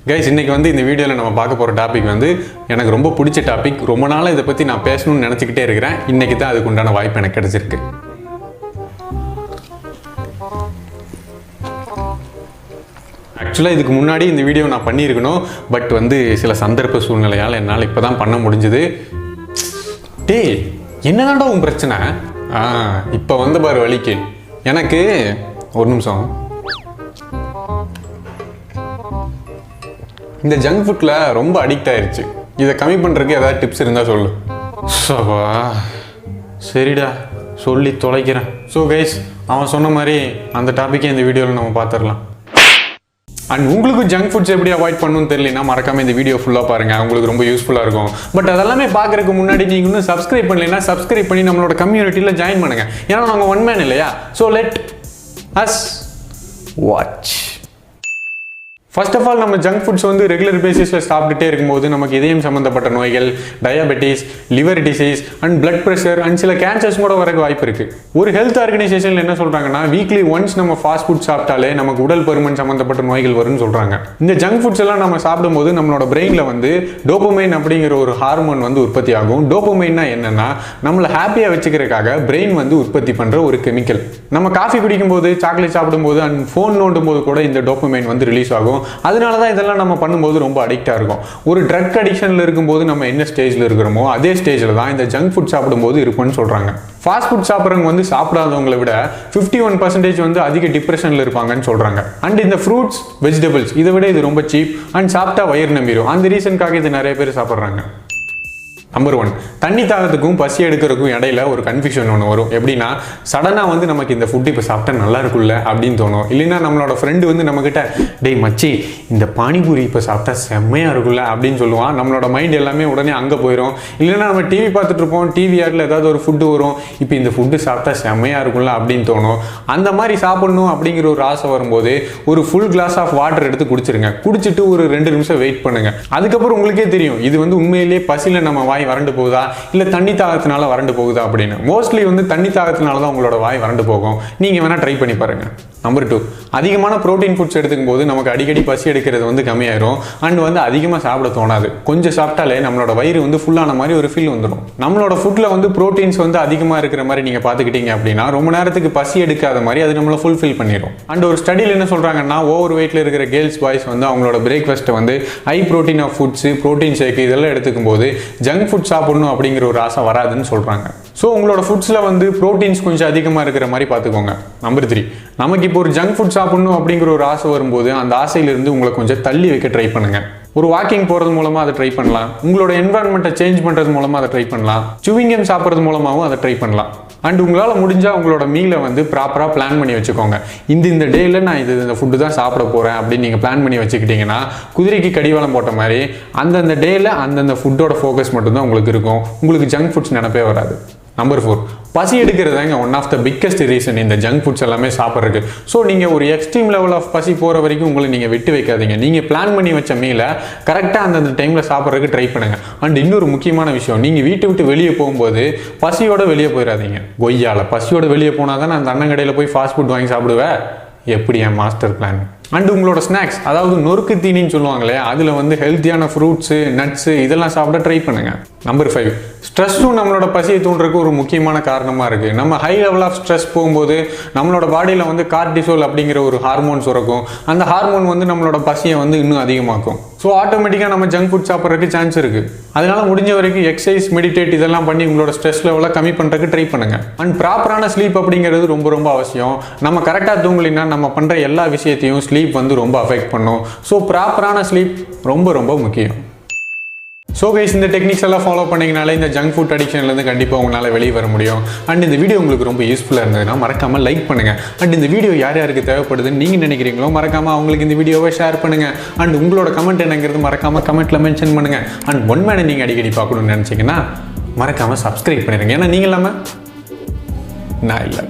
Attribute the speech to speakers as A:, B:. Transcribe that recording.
A: Guys இன்றைக்கி வந்து இந்த வீடியோவில் நம்ம பார்க்க போகிற டாபிக் வந்து எனக்கு ரொம்ப பிடிச்ச டாபிக். ரொம்ப நாளாக இதை பற்றி நான் பேசணும்னு நினச்சிக்கிட்டே இருக்கிறேன். இன்றைக்கி தான் அதுக்கு உண்டான வாய்ப்பு எனக்கு கிடச்சிருக்கு. ஆக்சுவலாக இதுக்கு முன்னாடி இந்த வீடியோ நான் பண்ணியிருக்கணும். பட் வந்து சில சந்தர்ப்ப சூழ்நிலையால் என்னால் இப்போ தான் பண்ண முடிஞ்சுது. டேய் என்னதான்டா உன் பிரச்சனை? இப்போ வந்து பாரு வலிக்கு. எனக்கு ஒரு நிமிஷம். இந்த ஜங்க் ஃபுட்டில் ரொம்ப அடிக்ட் ஆயிடுச்சு. இதை கம்மி பண்ணுறதுக்கு ஏதாவது டிப்ஸ் இருந்தால் சொல்லு. சவா சரிடா சொல்லி தொலைக்கிறேன். ஸோ கைஸ் அவன் சொன்ன மாதிரி அந்த டாப்பிக்கே இந்த வீடியோவில் நம்ம பார்த்துடலாம். அண்ட் உங்களுக்கு ஜங்க் ஃபுட்ஸ் எப்படி அவாய்ட் பண்ணணும்னு தெரியலனா மறக்காமல் இந்த வீடியோ ஃபுல்லாக பாருங்கள். உங்களுக்கு ரொம்ப யூஸ்ஃபுல்லாக இருக்கும். பட் அதெல்லாமே பார்க்குறதுக்கு முன்னாடி நீங்கள் இன்னும் சப்ஸ்கிரைப் பண்ணலைன்னா சப்ஸ்கிரைப் பண்ணி நம்மளோட கம்யூனிட்டியில் ஜாயின் பண்ணுங்கள். ஏன்னா நாங்கள் ஒன் மேன் இல்லையா. So let us watch. First of all நம்ம ஜங்க் ஃபுட்ஸ் வந்து ரெகுலர் பேசிஸில் சாப்பிட்டுட்டே இருக்கும்போது நமக்கு இதயம் சம்மந்தப்பட்ட நோய்கள், diabetes, liver disease and blood pressure and சில கேன்சர்ஸ் கூட வரக்கு வாய்ப்பு இருக்குது. ஒரு ஹெல்த் ஆர்கனைசேஷனில் என்ன சொல்கிறாங்கன்னா வீக்லி ஒன்ஸ் நம்ம ஃபாஸ்ட் ஃபுட் சாப்பிட்டாலே நமக்கு உடல் பருமன் சம்மந்தப்பட்ட நோய்கள் வரும்னு சொல்கிறாங்க. இந்த ஜங்க் ஃபுட்ஸ் எல்லாம் நம்ம சாப்பிடும்போது நம்மளோட பிரெயினில் வந்து டோபமைன் அப்படிங்கிற ஒரு ஹார்மோன் வந்து உற்பத்தி ஆகும். டோபமைன்னா என்னன்னா நம்மளை ஹாப்பியாக வச்சுக்கிறதுக்காக பிரெயின் வந்து உற்பத்தி பண்ணுற ஒரு கெமிக்கல். நம்ம காஃபி குடிக்கும்போது, சாக்லேட் சாப்பிடும்போது அண்ட் ஃபோன் நோண்டும் போது கூட இந்த டோபமைன் வந்து ரிலீஸ் ஆகும். அதனால தான் இதெல்லாம் நம்ம பண்ணும்போது ரொம்ப அடிக்டாக இருக்கும். ஒரு ட்ரக் அடிக்ஷனில் இருக்கும்போது நம்ம என்ன ஸ்டேஜில் இருக்கிறோமோ அதே ஸ்டேஜில் தான் இந்த ஜங்க் ஃபுட் சாப்பிடும்போது இருக்கும்னு சொல்கிறாங்க. ஃபாஸ்ட் ஃபுட் சாப்பிட்றவங்க வந்து சாப்பிடாதவங்களை விட 51% வந்து அதிக டிப்ரெஷனில் இருப்பாங்கன்னு சொல்கிறாங்க. அண்ட் இந்த ஃப்ரூட்ஸ், வெஜிடபிள்ஸ் இதை விட இது ரொம்ப சீப் அண்ட் சாப்பிட்டா வயிறு நம்பிடும். அந்த ரீசனுக்காக இது நிறைய பேர் சாப்பிட்றாங்க. நம்பர் 1, தண்ணி தாகத்துக்கும் பசி எடுக்கிறதுக்கும் இடையில ஒரு கன்ஃபியூஷன் ஒன்று வரும். எப்படின்னா சடனாக வந்து நமக்கு இந்த ஃபுட்டு இப்போ சாப்பிட்டா நல்லா இருக்குல்ல அப்படின்னு தோணும். இல்லைன்னா நம்மளோட ஃப்ரெண்டு வந்து நம்மக்கிட்ட டேய் மச்சி இந்த பானிபூரி இப்போ சாப்பிட்டா செம்மையாக இருக்குல்ல அப்படின்னு சொல்லுவான். நம்மளோட மைண்ட் எல்லாமே உடனே அங்கே போயிடும். இல்லைன்னா நம்ம டிவி பார்த்துட்டு இருப்போம், டிவி ஆடில் ஏதாவது ஒரு ஃபுட்டு வரும், இப்போ இந்த ஃபுட்டு சாப்பிட்டா செம்மையாக இருக்குல்ல அப்படின்னு தோணும். அந்த மாதிரி சாப்பிடணும் அப்படிங்கிற ஒரு ஆசை வரும்போது ஒரு ஃபுல் கிளாஸ் ஆஃப் வாட்டர் எடுத்து குடிச்சிருங்க. குடிச்சிட்டு ஒரு 2 நிமிஷம் வெயிட் பண்ணுங்க. அதுக்கப்புறம் உங்களுக்கே தெரியும் இது வந்து உண்மையிலேயே பசியில் நம்ம வாய் வறண்டு போகுதா இல்லை தண்ணி தாகத்தினால வறண்டு போகுதா அப்படின்னு. மோஸ்ட்லி வந்து தண்ணி தாகத்தினால தான் உங்களோட வாய் வறண்டு போகும். நீங்கள் வேணால் ட்ரை பண்ணி பாருங்க. நம்பர் 2, அதிகமான ப்ரோட்டீன் ஃபுட்ஸ் எடுத்துக்கும் போது நமக்கு அடிக்கடி பசி எடுக்கிறது வந்து கம்மியாயிரும். அண்ட் வந்து அதிகமாக சாப்பிட தோணாது. கொஞ்சம் சாப்பிட்டாலே நம்மளோட வயிறு வந்து ஃபுல்லான மாதிரி ஒரு ஃபீல் வந்துடும். நம்மளோட ஃபுட்டில் வந்து ப்ரோட்டீன்ஸ் வந்து அதிகமாக இருக்கிற மாதிரி நீங்கள் பார்த்துக்கிட்டீங்க அப்படின்னா ரொம்ப நேரத்துக்கு பசி எடுக்காத மாதிரி அது நம்மளை ஃபுல்ஃபில் பண்ணிடும். அண்ட் ஒரு ஸ்டடியில் என்ன சொல்கிறாங்கன்னா ஓவர் வெயிட்டில் இருக்கிற கேர்ள்ஸ் பாய்ஸ் வந்து அவங்களோட பிரேக்ஃபாஸ்ட்டை வந்து high protein of foods, protein shake இதெல்லாம் எடுத்துக்கும் போது ஜங்க் ஃபுட் சாப்பிடணும் அப்படிங்கிற ஒரு ஆசை வராதுன்னு சொல்கிறாங்க. ஸோ உங்களோட ஃபுட்ஸில் வந்து ப்ரோட்டீன்ஸ் கொஞ்சம் அதிகமாக இருக்கிற மாதிரி பார்த்துக்கோங்க. நம்பர் 3, நமக்கு இப்போ ஒரு ஜங்க் ஃபுட் சாப்பிடணும் அப்படிங்கிற ஒரு ஆசை வரும்போது அந்த ஆசையிலிருந்து உங்களை கொஞ்சம் தள்ளி வைக்க ட்ரை பண்ணுங்க. ஒரு வாக்கிங் போகிறது மூலமாக அதை ட்ரை பண்ணலாம். உங்களோட என்வரான்மெண்ட்டை சேஞ்ச் பண்ணுறது மூலமாக அதை ட்ரை பண்ணலாம். சுவிங்கம் சாப்பிட்றது மூலமாகவும் அதை ட்ரை பண்ணலாம். அண்ட் உங்களால் முடிஞ்சால் உங்களோட மீலை வந்து ப்ராப்பராக பிளான் பண்ணி வச்சுக்கோங்க. இந்த டேயில் நான் இந்த ஃபுட்டு தான் சாப்பிட போகிறேன் அப்படின்னு நீங்கள் பிளான் பண்ணி வச்சுக்கிட்டிங்கன்னா குதிரைக்கு கடிவாளம் போட்ட மாதிரி அந்தந்த டேயில் அந்தந்த ஃபுட்டோட ஃபோக்கஸ் மட்டும்தான் உங்களுக்கு இருக்கும். உங்களுக்கு ஜங்க் ஃபுட்ஸ் நினைப்பே வராது. நம்பர் 4, பசி எடுக்கிறதாங்க one of the biggest reason இந்த ஜங்க் ஃபுட்ஸ் எல்லாமே சாப்பிட்றதுக்கு. ஸோ நீங்கள் ஒரு எக்ஸ்ட்ரீம் லெவல் ஆஃப் பசி போகிற வரைக்கும் உங்களை நீங்கள் விட்டு வைக்காதீங்க. நீங்கள் பிளான் பண்ணி வச்ச மீலை கரெக்டாக அந்தந்த டைமில் சாப்பிட்றதுக்கு ட்ரை பண்ணுங்கள். அண்ட் இன்னொரு முக்கியமான விஷயம், நீங்கள் வீட்டை விட்டு வெளியே போகும்போது பசியோடு வெளியே போயிடாதீங்க. கொய்யால பசியோடு வெளியே போனால் தான் நான் அந்த அண்ணன் கடையில் போய் ஃபாஸ்ட் ஃபுட் வாங்கி சாப்பிடுவேன். எப்படி என் மாஸ்டர் பிளான். அண்ட் உங்களோட ஸ்நாக்ஸ், அதாவது நொறுக்கு தீனின்னு சொல்லுவாங்களே, அதில் வந்து ஹெல்த்தியான ஃப்ரூட்ஸு, நட்ஸு இதெல்லாம் சாப்பிட ட்ரை பண்ணுங்கள். நம்பர் 5, ஸ்ட்ரெஸ்ஸும் நம்மளோட பசியை தூண்டுறதுக்கு ஒரு முக்கியமான காரணமாக இருக்குது. நம்ம ஹை லெவல் ஆஃப் ஸ்ட்ரெஸ் போகும்போது நம்மளோட பாடியில் வந்து கார்டிசோல் அப்படிங்கிற ஒரு ஹார்மோன் சுரக்கும். அந்த ஹார்மோன் வந்து நம்மளோட பசியை வந்து இன்னும் அதிகமாக்கும். ஸோ ஆட்டோமேட்டிக்காக நம்ம ஜங்க் ஃபுட் சாப்பிட்றதுக்கு சான்ஸ் இருக்குது. அதனால முடிஞ்ச வரைக்கும் எக்ஸசைஸ், மெடிடேட் இதெல்லாம் பண்ணி உங்களோட ஸ்ட்ரெஸ் லெவலை கம்மி பண்ணுறதுக்கு ட்ரை பண்ணுங்கள். அண்ட் ப்ராப்பரான ஸ்லீப் அப்படிங்கிறது ரொம்ப ரொம்ப அவசியம். நம்ம கரெக்டாக தூங்கலைன்னா நம்ம பண்ணுற எல்லா விஷயத்தையும் ஸ்லீப் வந்து ரொம்ப அஃபெக்ட் பண்ணும். ஸோ ப்ராப்பரான ஸ்லீப் ரொம்ப ரொம்ப முக்கியம். ஸோ கைஸ் இந்த டெக்னிக்ஸ் எல்லாம் ஃபாலோ பண்ணிங்கனாலே இந்த ஜங்க் ஃபுட் அடிக்ஷன்லேருந்து கண்டிப்பாக உங்களால் வெளியே வர முடியும். அண்ட் இந்த வீடியோ உங்களுக்கு ரொம்ப யூஸ்ஃபுல்லாக இருந்ததுன்னா மறக்காமல் லைக் பண்ணுங்கள். அண்ட் இந்த வீடியோ யார் யாருக்கு தேவைப்படுதுன்னு நீங்கள் நினைக்கிறீங்களோ மறக்காமல் அவங்களுக்கு இந்த வீடியோவை ஷேர் பண்ணுங்கள். அண்ட் உங்களோட கமெண்ட் என்னங்கிறது மறக்காமல் கமெண்ட்டில் மென்ஷன் பண்ணுங்கள். அண்ட் ஒன் மேனை நீங்கள் அடிக்கடி பார்க்கணுன்னு நினச்சிங்கன்னா மறக்காமல் சப்ஸ்கிரைப் பண்ணிடுங்க. ஏன்னா நீங்கள் இல்லாமல் நான் இல்லை.